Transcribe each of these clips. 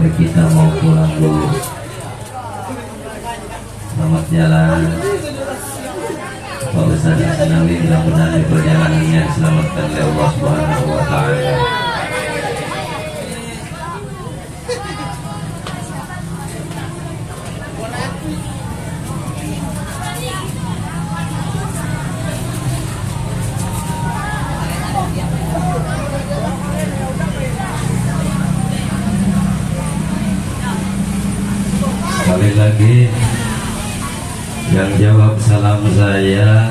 sampai kita mau pulang dulu. Selamat jalan Pak Ustaz Asnawi, mudah-mudahan di perjalanannya diselamatkan oleh Allah Subhanahu wa Ta'ala. Sekali lagi yang jawab salam saya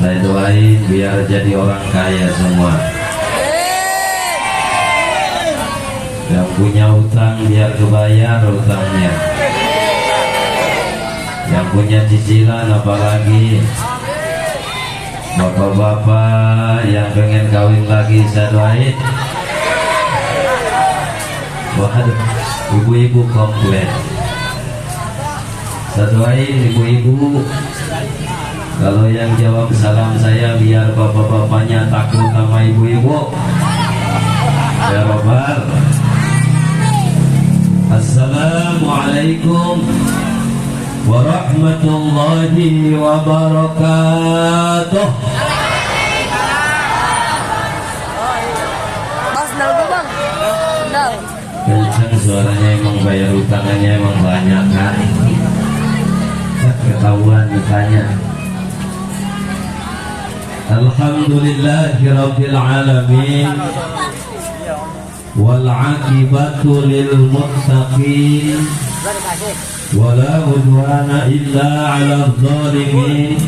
doain biar jadi orang kaya semua. Yang punya utang biar kebayar utangnya. Yang punya cicilan apalagi. Bapak-bapak yang pengen kawin lagi saya doain. Waduh, ibu-ibu komplain. Saya doain ibu-ibu, kalau yang jawab salam saya biar bapak-bapaknya takut sama ibu-ibu. Ya Rabbal. Assalamualaikum warahmatullahi wabarakatuh. Kencang suaranya, emang bayar utangannya emang banyak kan. Ketahuan ditanya. Alhamdulillahi rabbil alamin wal aqibatu lil muttaqin wala udwana illa 'alal zalimin.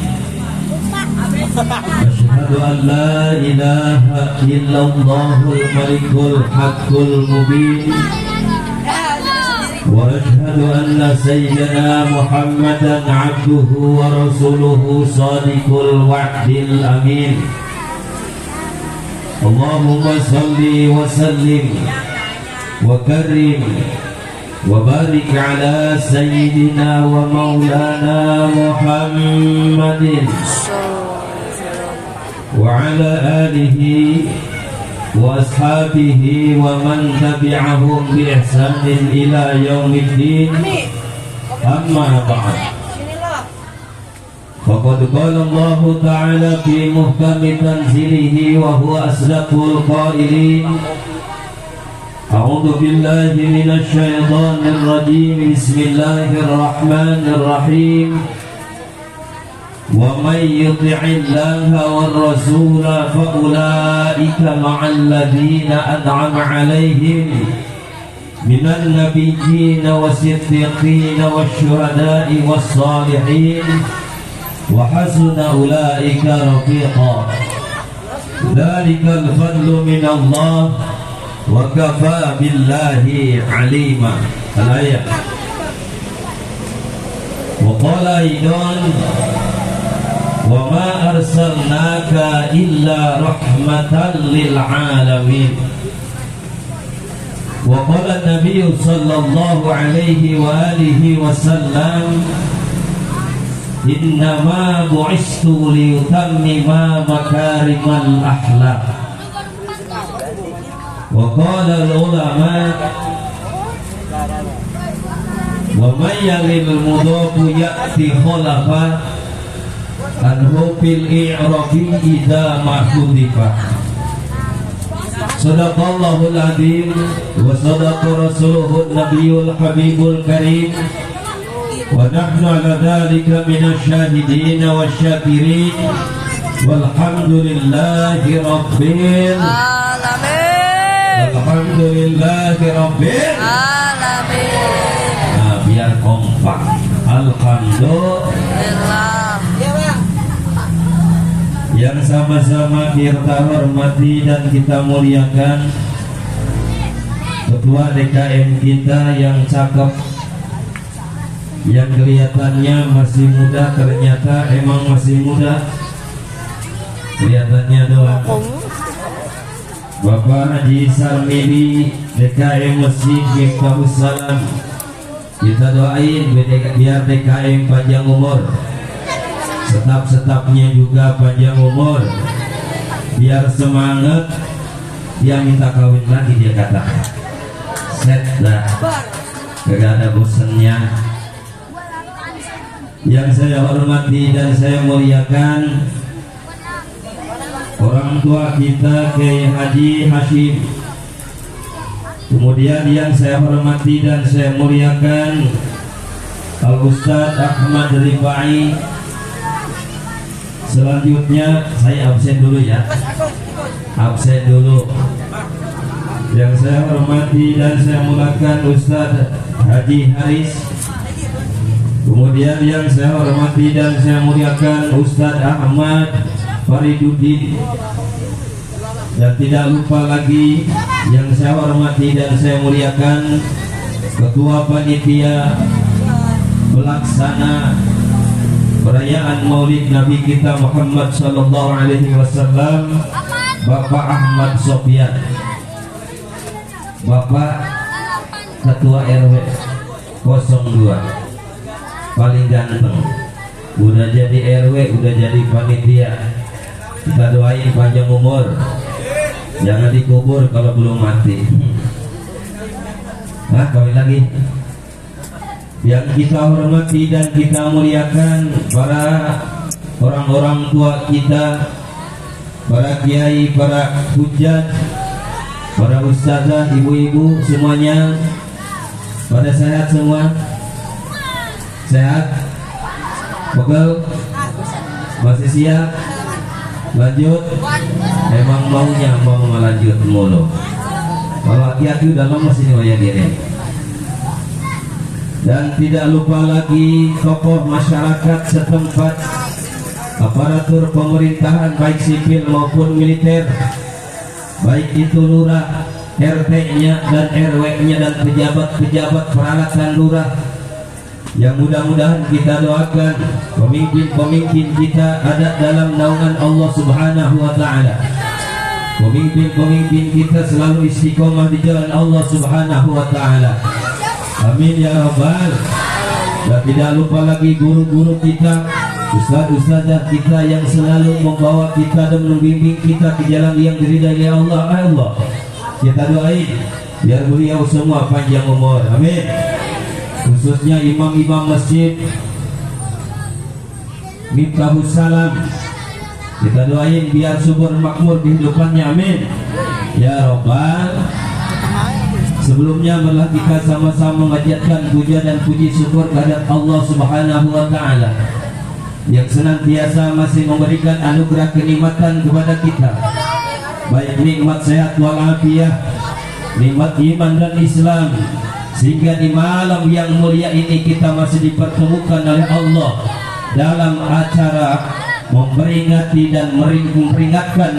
Asyhadu an la ilaha illallahul malikul haqqul mubin wa asyhadu anna sayyidina Muhammadan 'abduhu wa rasuluhu shadiqul wa'dil amin. Allahumma salli wa sallim wa karim wa barik ala sayyidina wa maulana Muhammadin wa ala alihi wa ashabihi wa man tabi'ahum bi ihsanin ila yaumiddin. Amma ba'd. Faqad qala Allah ta'ala fi muhkami tanzilihi wa huwa asdaqul qailin. A'udzu billahi minasy syaithanir rajim. Bismillahir rahmanir rahim. وَمَنْ يُطِعِ اللَّهَ وَالرَّسُولَ فَأُولَئِكَ مَعَ الَّذِينَ أَنْعَمَ عَلَيْهِمْ مِنَ النَّبِيِّينَ وَالصِّدِّيقِينَ وَالشُّهَدَاءِ وَالصَّالِحِينَ وَحَسُنَ أُولَئِكَ رَفِيقًا. ذَلِكَ الْفَضْلُ مِنَ اللَّهِ وَكَفَى بِاللَّهِ عَلِيمًا. الآية. وقال أيضا وَمَا أَرْسَلْنَاكَ إِلَّا رَحْمَةً لِلْعَالَمِينَ. وقال النبي صلى الله عليه وآله وسلم إنما بعثت لأتمم مكارم الأخلاق. وقال العلماء وَمَنْ يَلِلْ مُضَافُ يَأْتِي خَلَفًا anhu fil i'rabi idza ma hudifa. Sadaqallahul adzim wa sadaqa rasuluhun nabiyul habibul karim wa nahnu ala dzalika minasy syahidin wasyakirin walhamdulillahi rabbil alamin. Alhamdulillahi rabbil alamin. Nah, biar kompak. Alhamdulillah. Yang sama-sama kita hormati dan kita muliakan Ketua DKM kita yang cakep, yang kelihatannya masih muda, ternyata emang masih muda kelihatannya doang, Bapak Haji Sarmili DKM Masjid Miftahus Salam. Kita doain biar DKM panjang umur, setap-setapnya juga panjang umur, biar semangat. Dia minta kawin lagi, dia kata set dah, gak ada bosannya. Yang saya hormati dan saya muliakan orang tua kita Kiai Haji Hashim. Kemudian yang saya hormati dan saya muliakan Al Ustadz Ahmad Rifai. Selanjutnya saya absen dulu ya, absen dulu. Yang saya hormati dan saya muliakan Ustadz Haji Haris. Kemudian yang saya hormati dan saya muliakan Ustadz Ahmad Fariduddin. Dan tidak lupa lagi yang saya hormati dan saya muliakan Ketua Panitia Pelaksana perayaan Maulid Nabi kita Muhammad sallallahu alaihi wasallam, Bapak Ahmad Sofyan. Bapak Ketua RW 02 paling ganteng, udah jadi RW, udah jadi panitia. Kita doain panjang umur, jangan dikubur kalau belum mati. Nah, kawin lagi. Yang kita hormati dan kita muliakan para orang-orang tua kita, para kiai, para hujat, para ustazah, ibu-ibu semuanya, pada sehat semua. Sehat? Pegel? Masih siap? Lanjut? Emang maunya mau melanjut mulu. Kalau hati-hati udah lemes ini waya diri. Dan tidak lupa lagi tokoh masyarakat setempat, aparatur pemerintahan baik sipil maupun militer, baik itu lurah, RT-nya dan RW-nya dan pejabat-pejabat peralatan lurah, yang mudah-mudahan kita doakan pemimpin-pemimpin kita ada dalam naungan Allah Subhanahu wa taala. Pemimpin-pemimpin kita selalu istiqomah di jalan Allah Subhanahu wa taala. Amin ya rabbal. Dan tidak lupa lagi guru-guru kita, ustaz-ustazah kita yang selalu membawa kita dan membimbing kita ke jalan yang diridai oleh Allah. Kita doain biar beliau semua panjang umur. Amin. Khususnya imam-imam masjid Miftahus Salam, kita doain biar subur makmur kehidupannya. Amin ya rabbal. Sebelumnya marilah kita sama-sama mengajarkan puja dan puji syukur kepada Allah Subhanahu wa taala yang senantiasa masih memberikan anugerah kenikmatan kepada kita, baik nikmat sehat walafiat, nikmat iman dan Islam, sehingga di malam yang mulia ini kita masih dipertemukan oleh Allah dalam acara memperingati dan memperingatkan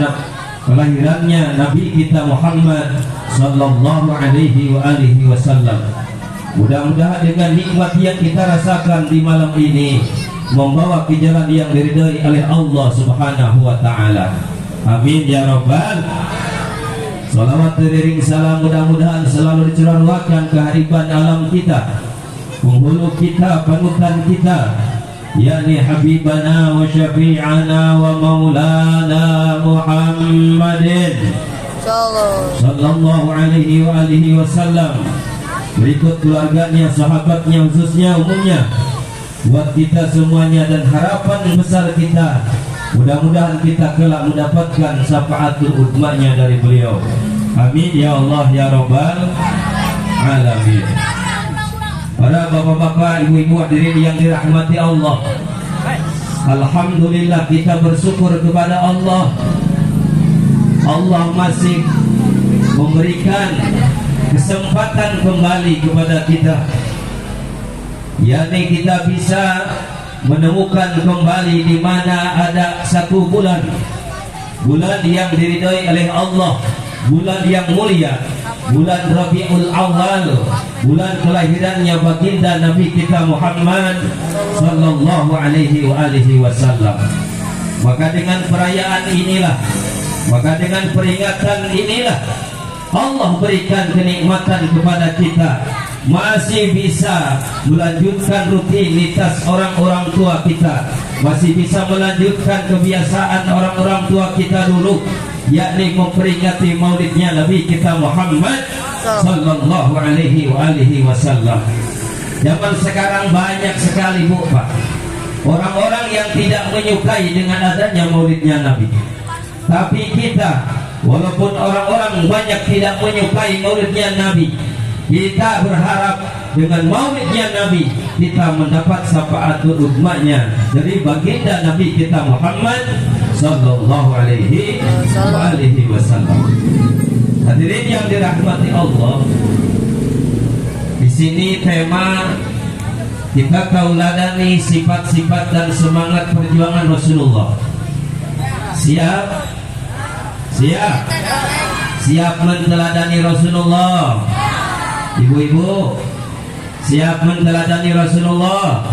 kelahirannya Nabi kita Muhammad sallallahu alaihi wa alihi wasallam. Mudah-mudahan dengan nikmat yang kita rasakan di malam ini membawa ke jalan yang diridhai oleh Allah Subhanahu wa taala. Amin ya rabbal. Salawat beriring salam mudah-mudahan selalu dicurahkan kehariban alam kita, penghulu kita, panutan kita, yakni habibana wa syafi'ana wa maulana Muhammadin sallallahu alaihi wa alihi wasallam. Berikut keluarganya, sahabatnya, khususnya umumnya buat kita semuanya, dan harapan besar kita mudah-mudahan kita kelak mendapatkan syafaatul uzmanya dari beliau. Amin ya Allah ya rabbal alamin. Para bapak-bapak, ibu-ibu hadirin yang dirahmati Allah, alhamdulillah kita bersyukur kepada Allah. Allah masih memberikan kesempatan kembali kepada kita, yakni kita bisa menemukan kembali di mana ada satu bulan yang diridhai oleh Allah, bulan yang mulia, bulan Rabiul Awal, bulan kelahirannya baginda Nabi kita Muhammad sallallahu alaihi wa alihi wasallam. Maka dengan perayaan inilah, maka dengan peringatan inilah Allah berikan kenikmatan kepada kita, masih bisa melanjutkan rutinitas orang-orang tua kita, masih bisa melanjutkan kebiasaan orang-orang tua kita dulu, yakni memperingati maulidnya Nabi kita Muhammad sallallahu alaihi wasallam. Zaman sekarang banyak sekali Bu Pak, orang-orang yang tidak menyukai dengan adanya maulidnya Nabi. Tapi kita, walaupun orang-orang banyak tidak menyukai maulidnya Nabi, kita berharap dengan maulidnya Nabi kita mendapat syafaat umatnya dari baginda Nabi kita Muhammad sallallahu alaihi wasallam. Hadirin yang dirahmati Allah, di sini tema kita kauladani sifat-sifat dan semangat perjuangan Rasulullah. Siap? Siap? Siap menteladani Rasulullah? Ibu-ibu, siap menteladani Rasulullah?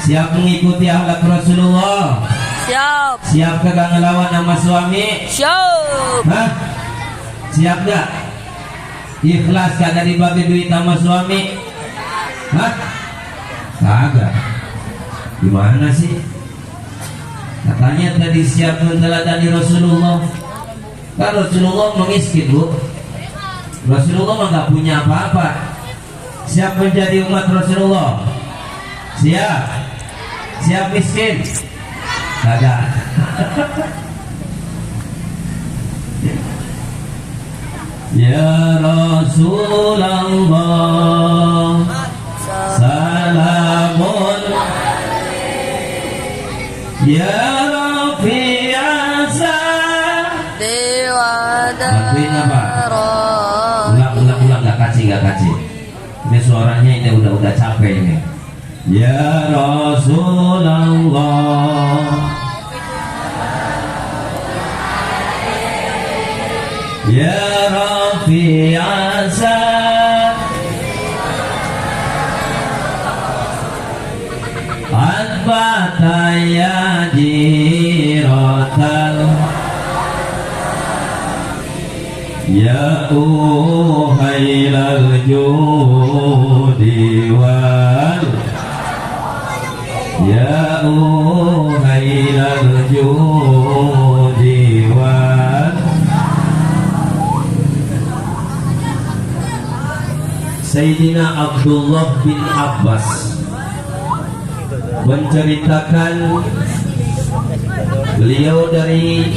Siap mengikuti akhlak Rasulullah? Siap. Siap kagak ngelawan sama suami? Siap. Hah? Siap gak? Ikhlas gak dari bagi duit sama suami? Hah? Kagak. Gimana sih? Katanya tadi siap menteladani Rasulullah. Kan Rasulullah mengiskin Bu. Rasulullah mah gak punya apa-apa. Siap menjadi umat Rasulullah? Siap? Siap miskin? Kagak. Ya Rasulullah, salamun ya Rafi'asa. Lakuin apa? Ulang gak kaci. Ini suaranya ini udah capek ini. Ya Rasulullah, ya Rafi'asa, adbata ya jiratal, ya uhailal judi wal, ya uhailal judi wal. Sayyidina Abdullah bin Abbas menceritakan, beliau dari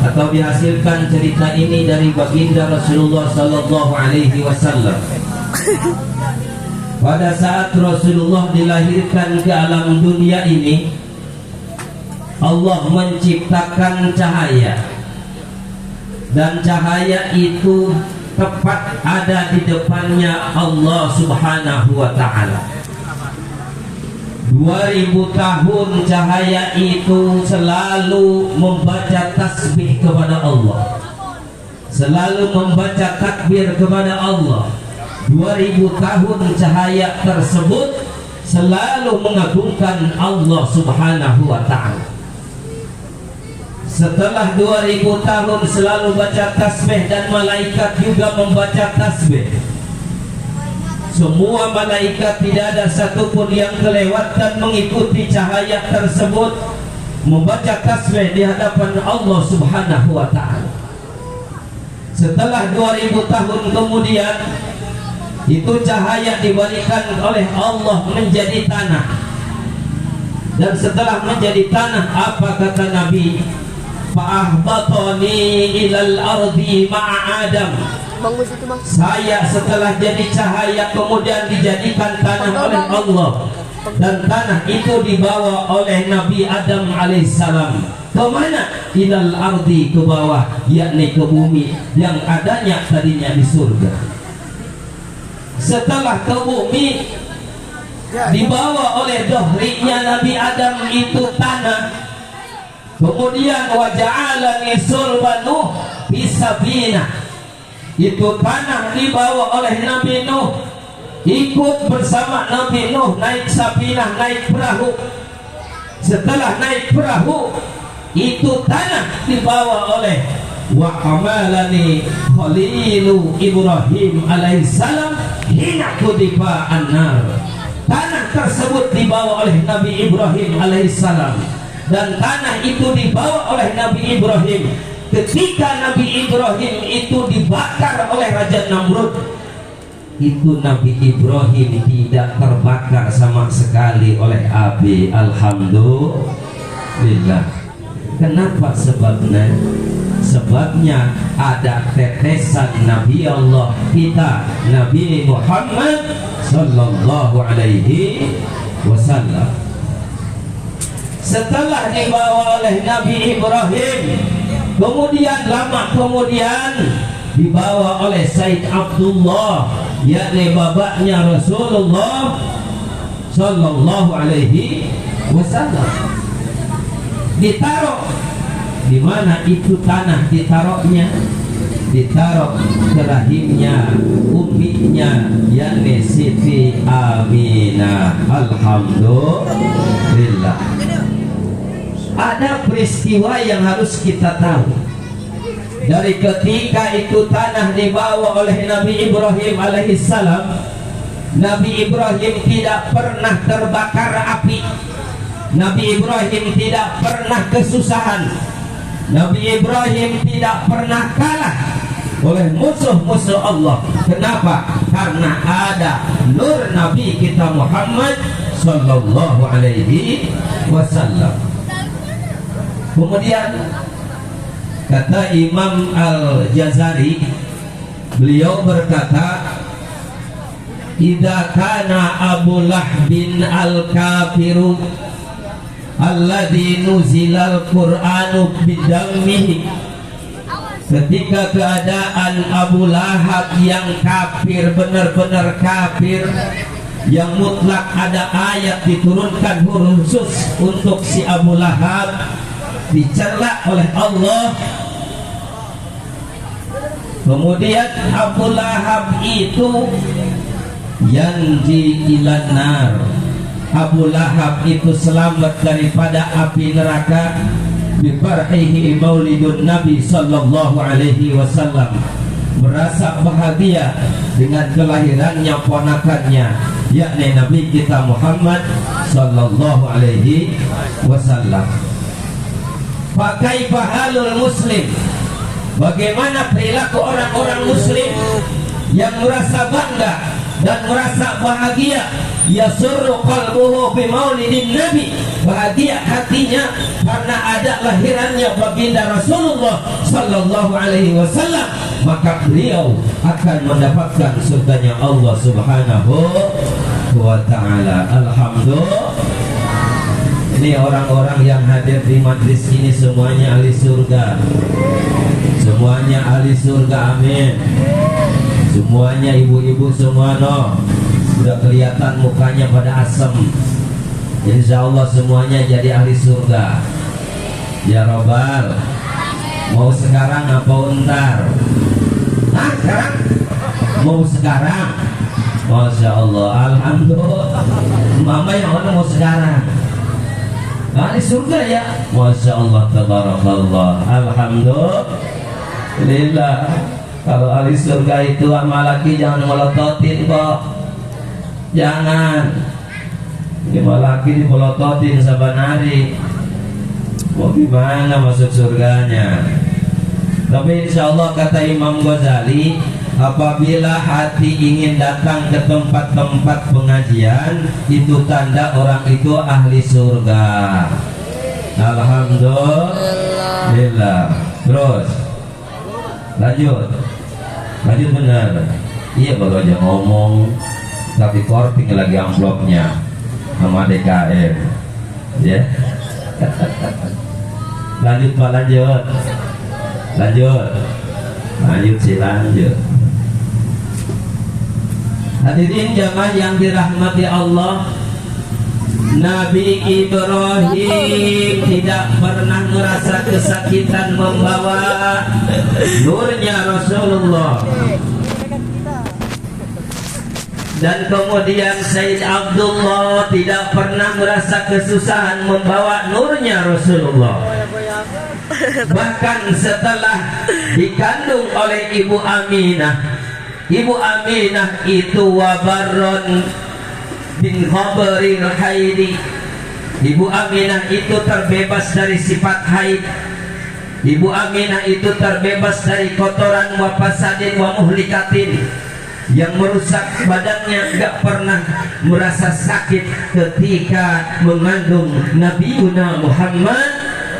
atau dihasilkan cerita ini dari baginda Rasulullah sallallahu alaihi wasallam. Pada saat Rasulullah dilahirkan ke alam dunia ini, Allah menciptakan cahaya, dan cahaya itu tepat ada di depannya Allah Subhanahu wa ta'ala. 2000 tahun cahaya itu selalu membaca tasbih kepada Allah, selalu membaca takbir kepada Allah. 2000 tahun cahaya tersebut selalu mengagungkan Allah Subhanahu wa ta'ala. Setelah 2000 tahun selalu baca tasbih, dan malaikat juga membaca tasbih. Semua malaikat tidak ada satupun yang kelewatan mengikuti cahaya tersebut, membaca tasbih di hadapan Allah Subhanahu wa ta'ala. Setelah 2000 tahun kemudian, itu cahaya dibalikan oleh Allah menjadi tanah. Dan setelah menjadi tanah, apa kata Nabi? Fa'ahbatani ilal ardi ma'a Adam. Saya setelah jadi cahaya kemudian dijadikan tanah oleh Allah, dan tanah itu dibawa oleh Nabi Adam alaihissalam. Kemana? Ilal ardi, ke bawah, yakni ke bumi yang adanya tadinya di surga. Setelah ke bumi, dibawa oleh dohrinya Nabi Adam itu tanah. Kemudian waja'alani sulbanu bisabina, itu tanah dibawa oleh Nabi Nuh, ikut bersama Nabi Nuh naik sabinah, naik perahu. Setelah naik perahu, itu tanah dibawa oleh wa amalani khalilu Ibrahim alaihissalam hina kudifa an-nar. Tanah tersebut dibawa oleh Nabi Ibrahim alaihissalam, dan tanah itu dibawa oleh Nabi Ibrahim ketika Nabi Ibrahim itu dibakar oleh Raja Namrud, itu Nabi Ibrahim tidak terbakar sama sekali oleh api. Alhamdulillah. Kenapa sebabnya? Sebabnya ada tetesan Nabi Allah kita, Nabi Muhammad sallallahu alaihi wasallam. Setelah dibawa oleh Nabi Ibrahim, kemudian lama kemudian dibawa oleh Said Abdullah, yakni bapaknya Rasulullah sallallahu alaihi wasallam. Ditaruh di mana itu tanah ditaruhnya? Ditaruh ke rahimnya umminya, yakni Siti Aminah. Alhamdulillah. Ada peristiwa yang harus kita tahu. Dari ketika itu tanah dibawa oleh Nabi Ibrahim alaihissalam, Nabi Ibrahim tidak pernah terbakar api. Nabi Ibrahim tidak pernah kesusahan. Nabi Ibrahim tidak pernah kalah oleh musuh-musuh Allah. Kenapa? Karena ada nur Nabi kita Muhammad sallallahu alaihi wasallam. Kemudian kata Imam Al-Jazari, beliau berkata, idza kana Abu Lahbin al-kafiru alladzi nuzilal Qur'anu bidammihi, ketika keadaan Abu Lahab yang kafir, benar-benar kafir, yang mutlak ada ayat diturunkan khusus untuk si Abu Lahab, dicela oleh Allah. Kemudian Abu Lahab itu yanji ilan nar, Abu Lahab itu selamat daripada api neraka bifarhihi maulidun Nabi sallallahu alaihi wasallam, merasa bahagia dengan kelahirannya ponakannya, yakni Nabi kita Muhammad sallallahu alaihi wasallam. Fakaifa halul muslim, bagaimana perilaku orang-orang muslim yang merasa bangga dan merasa bahagia, yasurru qalbuhu bi maulidin nabi, bahagia hatinya karena ada lahirannya baginda Rasulullah sallallahu alaihi wasallam, maka beliau akan mendapatkan surganya Allah subhanahu wa ta'ala. Alhamdulillah. Ini orang-orang yang hadir di majlis ini semuanya ahli surga. Semuanya ahli surga, amin. Semuanya ibu-ibu semua, no. Sudah kelihatan mukanya pada asem. Insya Allah semuanya jadi ahli surga. Ya Robbal. Mau sekarang apa ntar? Nah, sekarang? Mau sekarang? Masya Allah, alhamdulillah. Mama yang mana mau sekarang? Ahli surga ya. Masya Allah, tabarakallah, alhamdulillah. Kalau ahli surga itu sama laki jangan melototin kok. Jangan. Ini laki dipelototin sabanari. Mau gimana masuk surganya? Tapi insya Allah kata Imam Ghazali, apabila hati ingin datang ke tempat-tempat pengajian, itu tanda orang itu ahli surga. Alhamdulillah. Terus lanjut benar. Iya, baru aja ngomong tapi korting lagi amplopnya sama DKM ya. Lanjut Pak, lanjut hadirin jamaah yang dirahmati Allah, Nabi Ibrahim tidak pernah merasa kesakitan membawa nurnya Rasulullah. Dan kemudian Said Abdullah tidak pernah merasa kesusahan membawa nurnya Rasulullah. Bahkan setelah dikandung oleh Ibu Aminah, Ibu Aminah itu wabaron bin khabaril haidi. Ibu Aminah itu terbebas dari sifat haid. Ibu Aminah itu terbebas dari kotoran wa fasadin wa muhlikatin, yang merusak badannya, gak pernah merasa sakit ketika mengandung Nabiuna Muhammad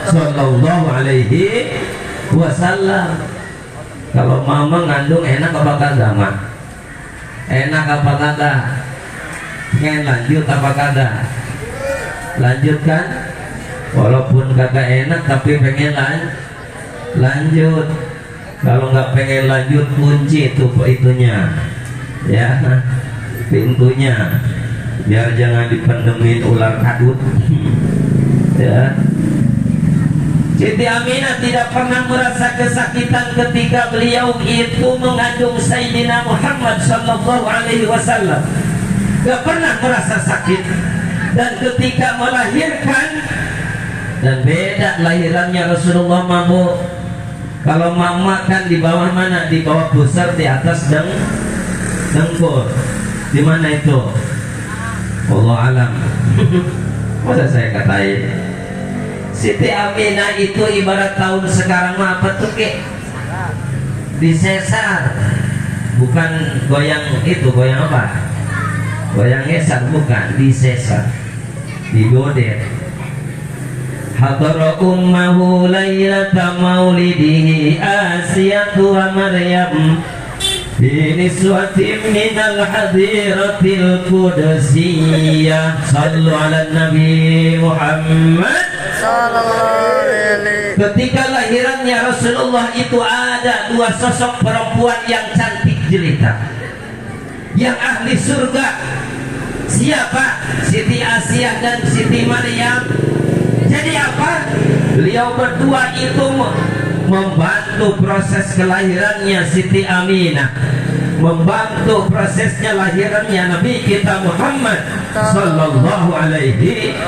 sallallahu alaihi wasallam. Kalau mama ngandung enak apa kagak, Mak? Enak apa kagak? Pengen lanjut apa kagak? Lanjut kan? Walaupun kagak enak tapi pengen lanjut. Kalau nggak pengen lanjut, kunci itu itunya, ya, pintunya, biar jangan dipendemin ular kadut. Ya. Siti Aminah tidak pernah merasa kesakitan ketika beliau itu mengandung Sayyidina Muhammad sallallahu alaihi wasallam. Gak pernah merasa sakit. Dan ketika melahirkan, dan beda lahirannya Rasulullah mabuk. Kalau mama kan di bawah mana? Di bawah pusar, di atas dengkul. Di mana itu? Allah alam. Masa saya katain? Siti Aminah itu ibarat tahun sekarang mah apa tuh, Ki? Disesar. Bukan goyang itu, goyang apa? Goyang ngesar, bukan, disesar. Digodet. Hadara ummahu laylata maulidihi Asiyatu wa Maryam biniswatin minal hadiratil qudusiyah. Sallu ala Nabi Muhammad. Ketika lahirannya Rasulullah itu ada dua sosok perempuan yang cantik jelita, yang ahli surga. Siapa? Siti Asiyah dan Siti Maryam. Jadi apa? Beliau berdua itu membantu proses kelahirannya Siti Aminah, membantu prosesnya lahirannya Nabi kita Muhammad sallallahu alaihi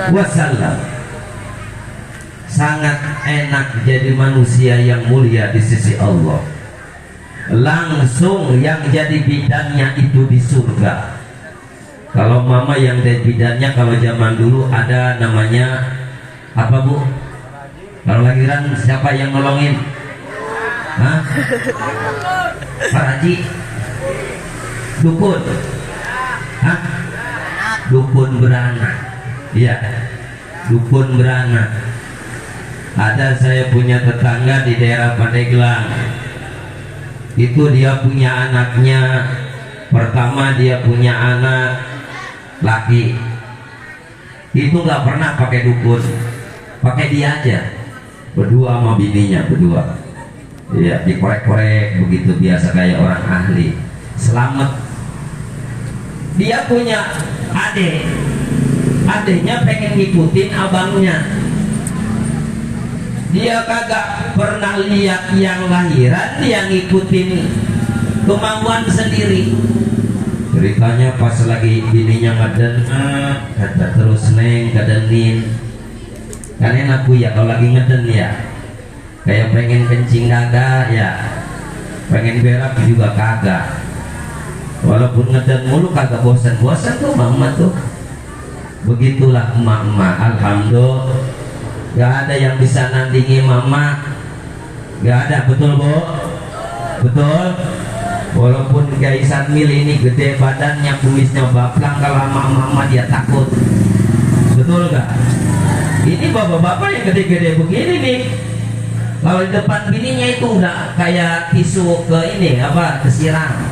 wasallam. Sangat enak jadi manusia yang mulia di sisi Allah. Langsung yang jadi bidannya itu di surga. Kalau mama yang jadi bidannya, kalau zaman dulu ada namanya apa, Bu? Kalau lahiran siapa yang nolongin? Hah? Pak Haji? Dukun? Hah? Dukun beranak. Iya, dukun beranak. Ada, saya punya tetangga di daerah Pandeglang. Itu dia punya anaknya. Pertama dia punya anak laki. Itu nggak pernah pakai dukun, pakai dia aja. Berdua sama bininya, berdua. Iya, dikorek-korek begitu biasa kayak orang ahli. Selamat. Dia punya adik. Adiknya pengen ngikutin abangnya. Dia kagak pernah lihat yang lahiran, dia ngikutin kemauan sendiri. Ceritanya pas lagi bininya ngeden, kata terus neng kadenin. Kan enak Bu ya kalau lagi ngeden ya. Kayak pengen kencing kagak ya, pengen berak juga kagak. Walaupun ngeden mulu kagak bosan-bosan tuh mama tuh. Begitulah emak-emak. Alhamdulillah. Gak ada yang bisa nandingi mama. Gak ada, betul Bu? Betul? Walaupun Kiai Sadmil ini gede badannya, kumisnya baplang, kalau sama mama dia takut. Betul gak? Ini bapak-bapak yang gede-gede begini nih, kalau di depan bininya itu udah kayak tisu ke ini, apa, kesiram.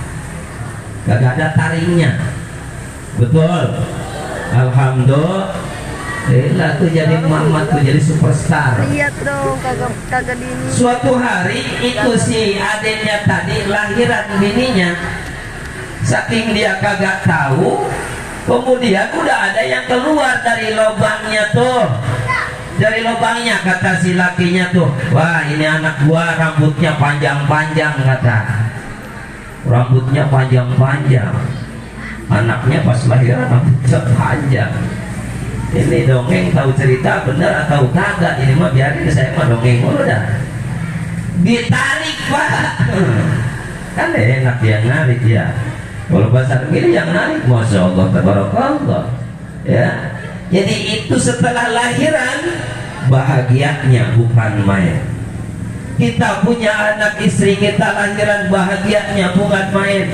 Gak ada taringnya. Betul? Alhamdulillah. Lah tuh jadi mama tuh jadi superstar. Lihat dong, kagak dini. Suatu hari itu si adiknya tadi lahiran bininya, saking dia kagak tahu, kemudian udah ada yang keluar dari lubangnya tuh. Dari lubangnya kata si lakinya tuh, wah ini anak gua rambutnya panjang-panjang, kata. Rambutnya panjang-panjang. Anaknya pas lahiran rambutnya panjang. Ini dongeng tahu cerita bener atau kagak? Ini mah biarin, saya mah dongeng mulu dah. Ditarik Pak. Kan enak yang narik ya. Kalau bahasa begini yang narik, masya Allah, tabarakallah. Ya. Jadi itu setelah lahiran bahagianya bukan main. Kita punya anak istri kita lahiran bahagianya bukan main.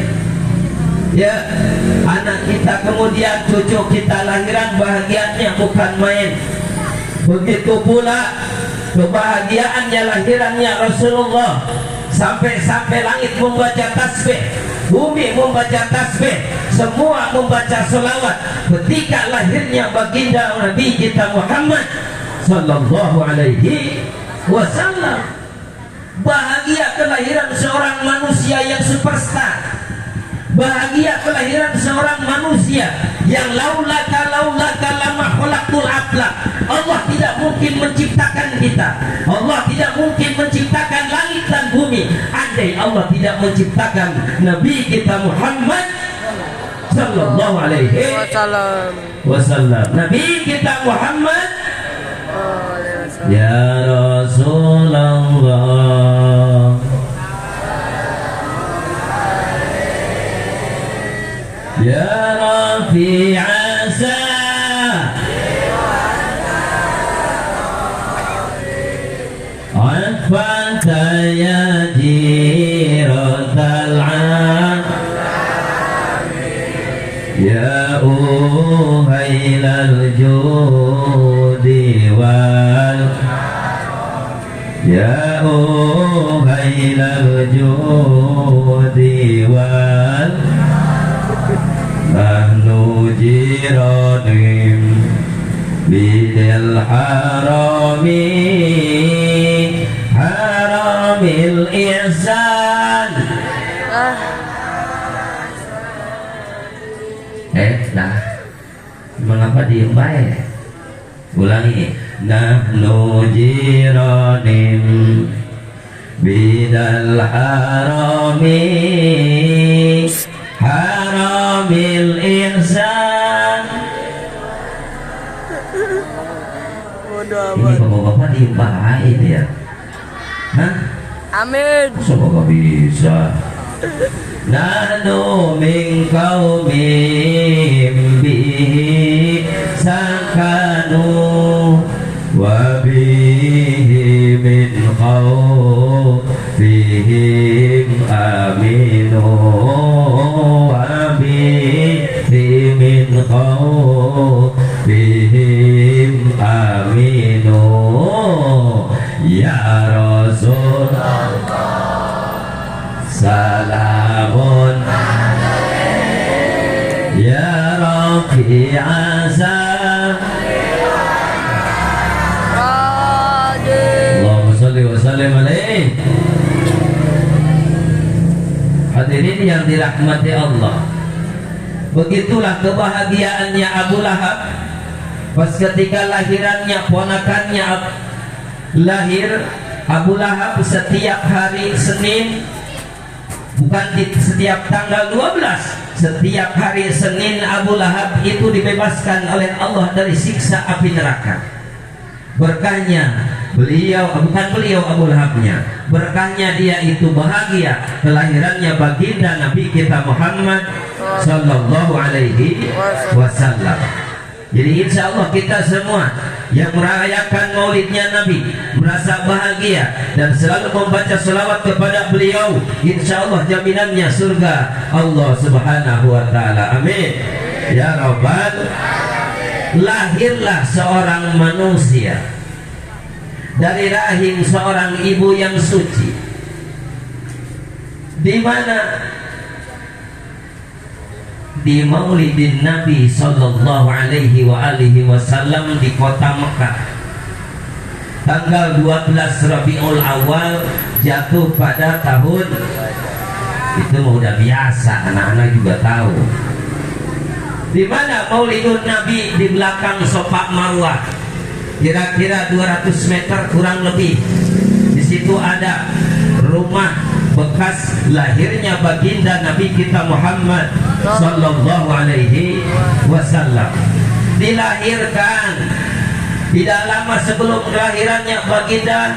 Ya, anak kita kemudian cucu kita lahiran bahagianya bukan main. Begitu pula kebahagiaannya lahirannya Rasulullah. Sampai-sampai langit membaca tasbih, bumi membaca tasbih, semua membaca selawat ketika lahirnya baginda Nabi kita Muhammad sallallahu alaihi wasallam. Bahagia kelahiran seorang manusia yang superstar. Bahagia kelahiran seorang manusia yang laulaka lama khalaqtul aflaq. Allah tidak mungkin menciptakan kita. Allah tidak mungkin menciptakan langit dan bumi andai Allah tidak menciptakan Nabi kita Muhammad sallallahu alaihi wasallam. Nabi kita Muhammad, ya Rasulullah, ya Rafi' asa, Afanta ya jiratal am, ya uhailal judi wal, ya uhailal judi wal, nahnu jiranim bidil harami haramil ihsan. Nah, mengapa diem baik? Ulangi. Nahnu jiranim bidal harami haramil ihsan. Ini bapak-bapak diem baik ya. Hah? Amin. Semoga bisa. Nahnu min qaumim bihi sakanu wa bihi min khawfihim aminu wa bihi min khawfihim aminu ya Rasulullah salamun ya Rafi' asa. Allahumma salli wa sallim alaihi. Hadirin yang dirahmati Allah, begitulah kebahagiaannya Abu Lahab pas ketika lahirannya ponakannya lahir. Abu Lahab setiap hari Senin, bukan di setiap tanggal 12, setiap hari Senin Abu Lahab itu dibebaskan oleh Allah dari siksa api neraka. Berkahnya beliau, bukan beliau Abu Lahabnya, berkahnya dia itu bahagia kelahirannya baginda Nabi kita Muhammad sallallahu alaihi wasallam. Jadi insya Allah kita semua yang merayakan maulidnya Nabi merasa bahagia dan selalu membaca selawat kepada beliau, insya Allah jaminannya surga Allah subhanahu wa ta'ala. Amin ya Rabbal. Lahirlah seorang manusia dari rahim seorang ibu yang suci, di mana di maulidin Nabi sallallahu alaihi wasallam di kota Mekah tanggal 12 Rabiul Awal jatuh pada tahun itu udah biasa, anak-anak juga tahu. Di mana maulidun Nabi di belakang Safa Marwah kira-kira 200 meter kurang lebih. Di situ ada rumah bekas lahirnya baginda Nabi kita Muhammad sallallahu alaihi wasallam. Dilahirkan tidak lama sebelum kelahirannya baginda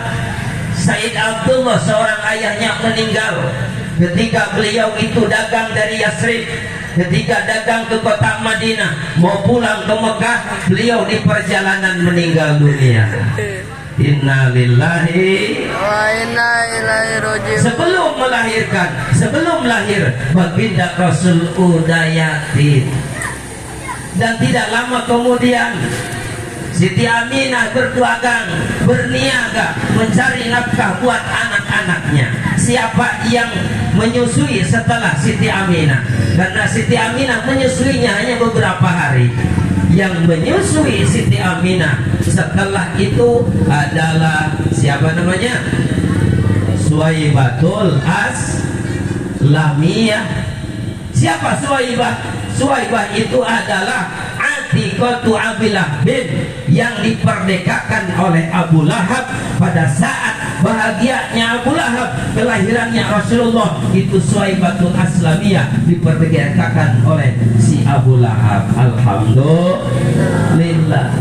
Said Abdullah, seorang ayahnya meninggal ketika beliau itu dagang dari Yasrib. Ketika dagang ke kota Madinah mau pulang ke Mekah, beliau di perjalanan meninggal dunia. Inna lillahi. Wa inna ilaihi raji'un. Sebelum lahir baginda Rasul udah yatim. Dan tidak lama kemudian Siti Aminah berdagang, berniaga, mencari nafkah buat anak-anaknya. Siapa yang menyusui setelah Siti Aminah? Karena Siti Aminah menyusuinya hanya beberapa hari. Yang menyusui Siti Aminah setelah itu adalah siapa namanya? Suwaibatul Aslamiyah. Siapa Suwaibah? Suwaibah itu adalah Atiqatu Abilah bin yang diperdekakan oleh Abu Lahab pada saat bahagianya Abu Lahab kelahirannya Rasulullah. Itu Suwaibatul Aslamiyah diperdekakan oleh si Abu Lahab. Alhamdulillah.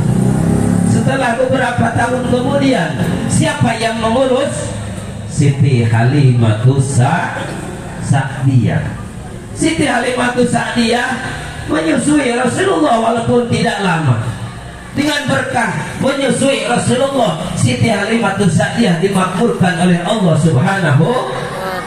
Setelah beberapa tahun kemudian, siapa yang mengurus? Siti Halimatus Sa'diyah. Siti Halimatus Sa'diyah menyusui Rasulullah walaupun tidak lama. Dengan berkah menyusui Rasulullah, Siti Halimatus Sa'diyah dimakmurkan oleh Allah Subhanahu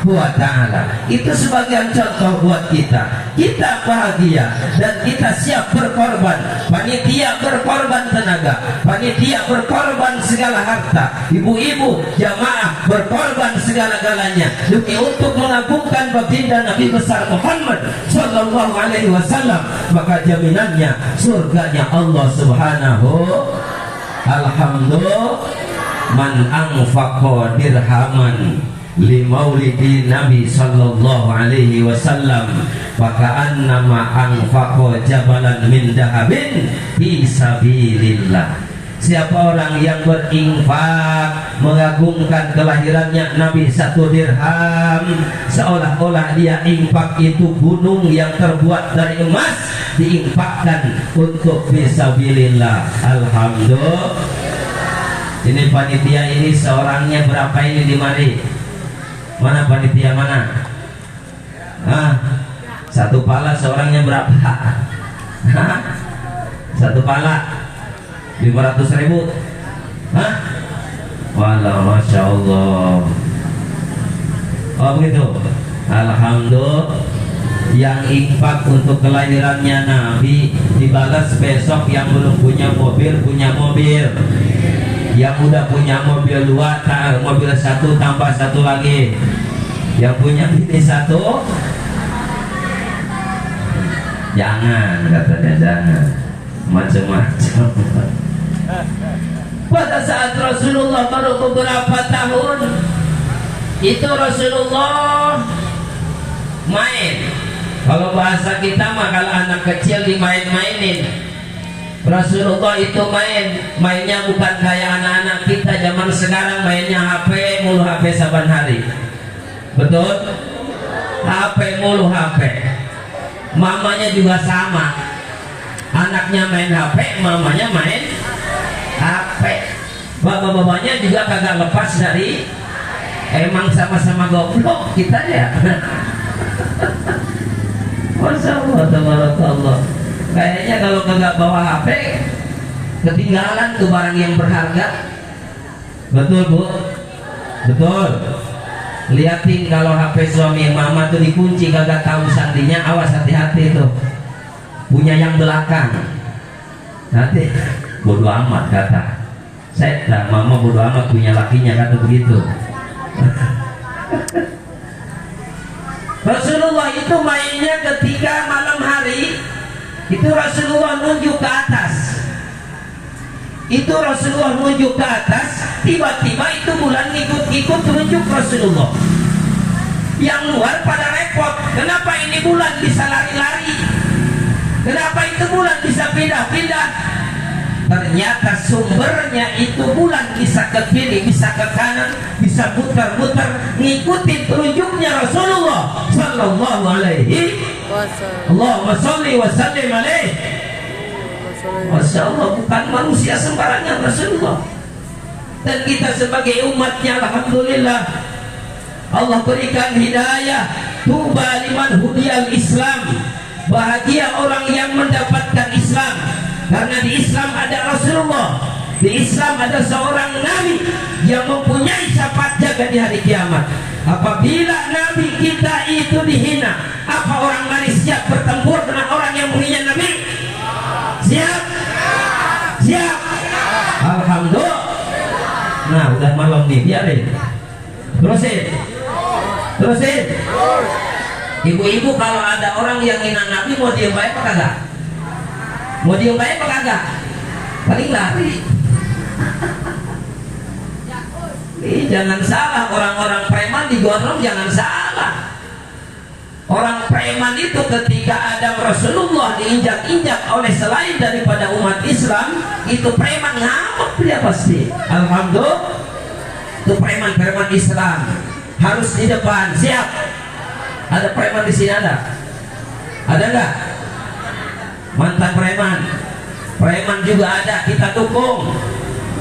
wa ta'ala. Itu sebagian contoh buat kita. Kita bahagia dan kita siap berkorban. Panitia berkorban tenaga, panitia berkorban segala harta, ibu-ibu jamaah berkorban segala-galanya demi untuk mengagungkan baginda Nabi besar Muhammad sallallahu alaihi wasallam. Maka jaminannya surganya Allah Subhanahu. Alhamdulillah. Man anfaqa dirhaman li maulidi Nabi sallallahu alaihi wasallam maka annama anfaqa jabalan min dahabin fi sabilillah. Siapa orang yang berinfak mengagungkan kelahirannya Nabi 1 dirham, seolah-olah dia infak itu gunung yang terbuat dari emas diinfakkan untuk fisabilillah. Alhamdulillah. Ini panitia ini seorangnya berapa ini di mari? Mana panitia mana? Satu pala seorangnya berapa? Satu pala 500.000. Walau masya Allah. Oh begitu. Alhamdulillah. Yang infak untuk kelahirannya Nabi dibalas besok. Yang belum punya mobil punya mobil. Yang udah punya mobil 2 mobil 1 tambah 1 lagi. Yang punya bini 1 jangan, katanya jangan, macam-macam. Pada saat Rasulullah baru beberapa tahun itu Rasulullah main. Kalau bahasa kita mah kalau anak kecil dimain-mainin, Rasulullah itu mainnya bukan kayak anak-anak kita zaman sekarang mainnya HP mulu, HP saban hari. Betul? HP mulu HP. Mamanya juga sama. Anaknya main HP, mamanya main HP. Bapak-bapaknya juga kagak lepas dari emang sama-sama goblok kita ya. Masya Allah, tabarakallah. Kayaknya kalau kagak bawa HP ketinggalan tuh barang yang berharga. Betul bu? Betul. Liatin kalau HP suami mama tuh dikunci kagak tahu sandinya, awas hati-hati tuh. Punya yang belakang. Nanti bodo amat kata. Saya mama bodo amat punya lakinya kata begitu. Rasulullah itu mainnya ketika malam hari. Itu Rasulullah nunjuk ke atas. Itu Rasulullah nunjuk ke atas. Tiba-tiba itu bulan ikut nunjuk Rasulullah. Yang luar pada repot. Kenapa ini bulan bisa lari-lari? Kenapa itu bulan bisa pindah-pindah? Ternyata sumbernya itu bulan bisa ke kiri, bisa ke kanan, bisa putar-putar, ngikutin telunjuknya Rasulullah sallallahu alaihi wasallam. Allahumma sholli wa sallim alaihi. Masya Allah, bukan manusia sembarangan Rasulullah. Dan kita sebagai umatnya alhamdulillah Allah berikan hidayah. Tuba liman hudiyal Islam. Bahagia orang yang mendapatkan Islam. Karena di Islam ada Rasulullah, Di Islam ada seorang nabi yang mempunyai syafaat jaga di hari kiamat. Apabila nabi kita itu dihina, apa orang mari siap bertempur dengan orang yang menghina nabi? Siap? Siap? Alhamdulillah. Nah, udah malam nih, biarin. Terusin. Ibu-ibu kalau ada orang yang hina nabi, mau diem baik apa kagak? Mau diem baik apa kagak? Paling lari. Jangan salah, orang-orang preman digondong, jangan salah. Orang preman itu ketika ada Rasulullah diinjak-injak oleh selain daripada umat Islam, itu preman ngamuk dia pasti. Alhamdulillah, itu preman Islam harus di depan. Siap? Ada preman di sini ada? Ada nggak? Mantan preman juga ada, kita dukung.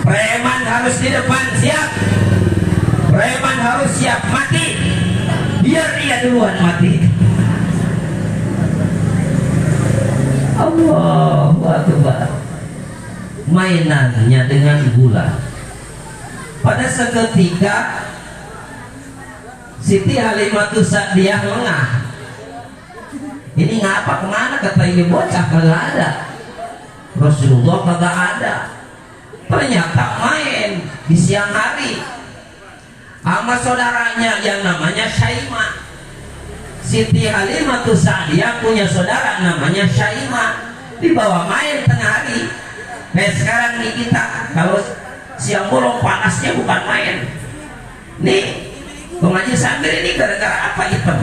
Preman harus di depan. Siap? Preman harus siap mati, biar dia duluan mati. Allahu Akbar. Mainannya dengan gula. Pada seketika Siti Halimatus Sa'diyah lengah. Ini ngapa kemana, kata ini bocah, kagak ada. Rasulullah kagak ada. Ternyata main di siang hari sama saudaranya yang namanya Syaimah. Siti Halimatus Sa'diyah punya saudara namanya Syaimah, dibawa main tengah hari. Kayak sekarang nih kita kalau siang bolong panasnya bukan main. Nih pengaji Samir ini gara-gara apa hitam?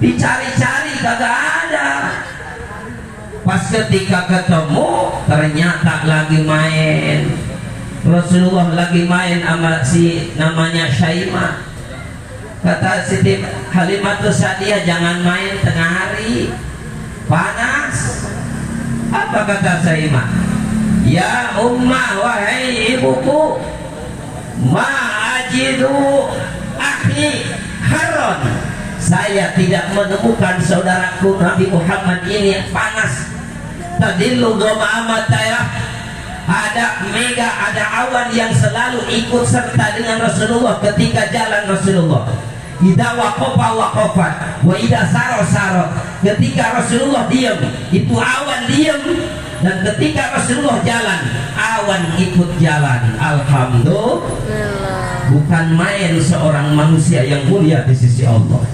Dicari-cari kagak ada. Pas ketika ketemu ternyata lagi main. Rasulullah lagi main sama si namanya Syaimah. Kata Siti Halimatus Sa'diyah, jangan main tengah hari, panas. Apa kata Syaimah? Ya ummah, wahai ibuku, ma ajidu akhi Harun, saya tidak menemukan saudaraku Nabi Muhammad ini panas. Tadillu goma amatayah, ada mega, ada awan yang selalu ikut serta dengan Rasulullah ketika jalan Rasulullah. Idza waqafa wa idza saro. Ketika Rasulullah diam, itu awan diam, dan ketika Rasulullah jalan, awan ikut jalan. Alhamdulillah. Bukan main seorang manusia yang mulia di sisi Allah,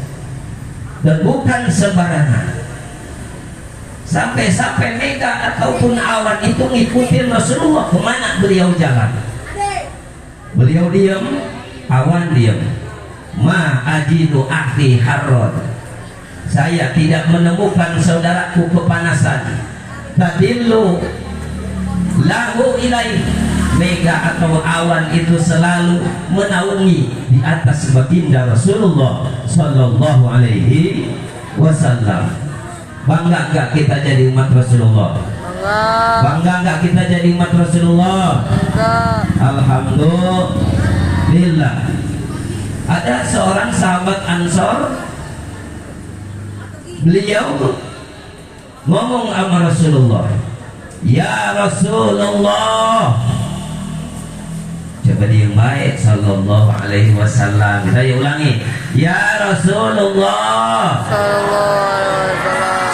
dan bukan sembarangan. Sampai-sampai mega ataupun awan itu ngikutin Rasulullah kemana beliau jalan. Beliau diam, awan diam. Ma ajidu akhi Harun, saya tidak menemukan saudaraku kepanasan. Tadillu lahu ilaih, mega atau awan itu selalu menaungi di atas baginda Rasulullah sallallahu alaihi wasallam. Bangga enggak kita jadi umat Rasulullah? Bangga enggak kita jadi umat Rasulullah? Alhamdulillah. Ada seorang sahabat Ansor, beliau ngomong sama Rasulullah, ya Rasulullah. Coba dia yang baik, sallallahu alaihi wasallam. Kita ulangi, ya Rasulullah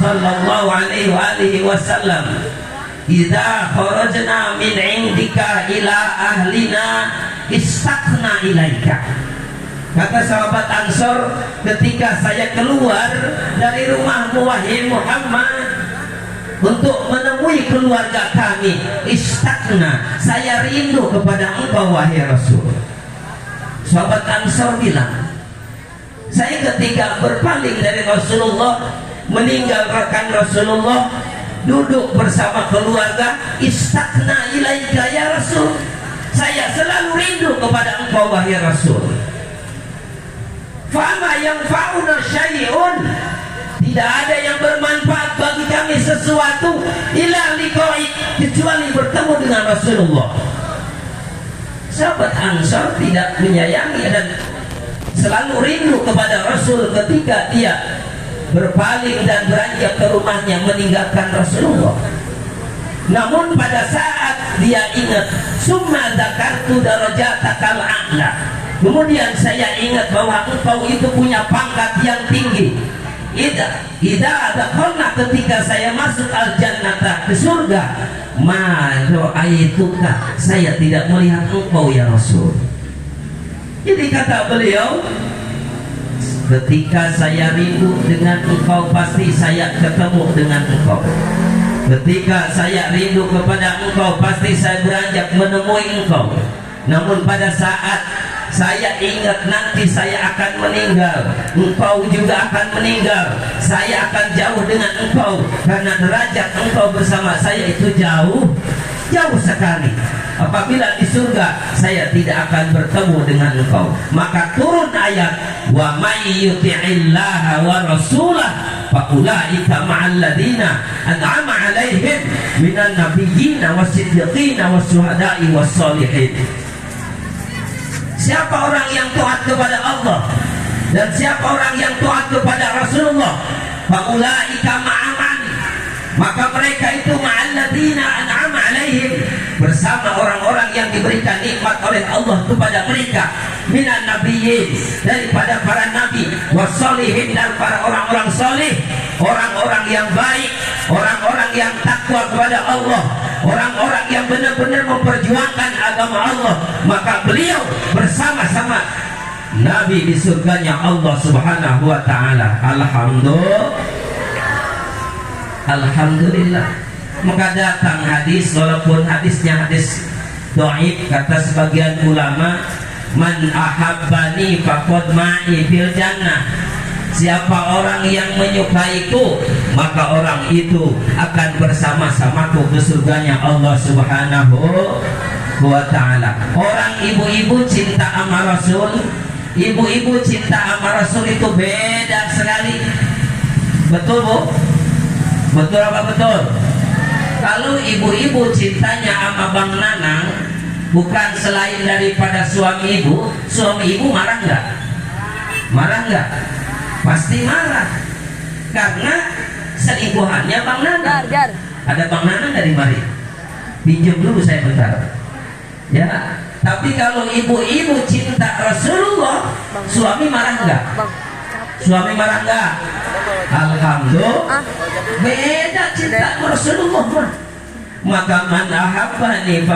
sallallahu alaihi wasallam, idza kharajna min indika ila ahlina istaqna ilaika. Kata sahabat Ansor, ketika saya keluar dari rumahmu wahai Muhammad untuk menemui keluarga kami, istaqna, saya rindu kepada engkau wahai Rasul. Sahabat Ansor bilang, saya ketika berpaling dari Rasulullah, meninggalkan Rasulullah, duduk bersama keluarga, istaqna ilaika ya Rasul, saya selalu rindu kepada engkau wahai Rasul. Fama yang fauna syai'un, tidak ada yang bermanfaat bagi kami sesuatu illa liqa'i, kecuali bertemu dengan Rasulullah. Sahabat Ansar tidak menyayangi dan selalu rindu kepada Rasul ketika dia berpaling dan beranjak ke rumahnya meninggalkan Rasulullah. Namun pada saat dia ingat, summa dzakartu darajatakal a'la, kemudian saya ingat bahwa engkau itu punya pangkat yang tinggi. Ida adakhalna, ketika saya masuk al-jannata, ke surga, ma ra'aituka, saya tidak melihat engkau ya Rasul. Jadi kata beliau, ketika saya rindu dengan engkau, pasti saya ketemu dengan engkau. Ketika saya rindu kepada engkau, pasti saya beranjak menemui engkau. Namun pada saat saya ingat nanti saya akan meninggal, engkau juga akan meninggal, saya akan jauh dengan engkau, karena derajat engkau bersama saya itu jauh sekali. Apabila di surga saya tidak akan bertemu dengan engkau, maka turun ayat, wa may yuti'illaha wa rasulah faulaika ma'al ladina an'ama 'alaihim minan nabiyyin wasiddiqin wasyuhada'i wassalihin. Siapa orang yang taat kepada Allah dan siapa orang yang taat kepada Rasulullah, faulaika ma'aman, maka mereka itu ma'al ladina an'ama 'alaihim, bersama orang-orang yang diberikan nikmat oleh Allah kepada mereka, minan nabiyyin, daripada para nabi, wassalihin, dan para orang-orang saleh, orang-orang yang baik, orang-orang yang takwa kepada Allah, orang-orang yang benar-benar memperjuangkan agama Allah. Maka beliau bersama-sama Nabi di surganya Allah Subhanahu wa ta'ala. Alhamdulillah. Maka datang hadis, walaupun hadisnya hadis dhaif, kata sebagian ulama, man ahabbani faqad ma'i fil jannah, siapa orang yang menyukaiku, maka orang itu akan bersama-samaku ke surganya Allah Subhanahu wa ta'ala. Orang ibu-ibu cinta sama Rasul, ibu-ibu cinta sama Rasul itu beda sekali. Betul Bu? Betul apa betul? Kalau ibu-ibu cintanya sama Bang Nanang bukan selain daripada suami ibu marah nggak? Marah nggak? Pasti marah, karena selingkuhannya Bang Nanang. Ada Bang Nanang dari mari, pinjam dulu saya bentar ya. Tapi kalau ibu-ibu cinta Rasulullah, suami marah nggak? Suami marah nggak? Alhamdulillah, beda cinta Rasulullah. Maka man ahabbani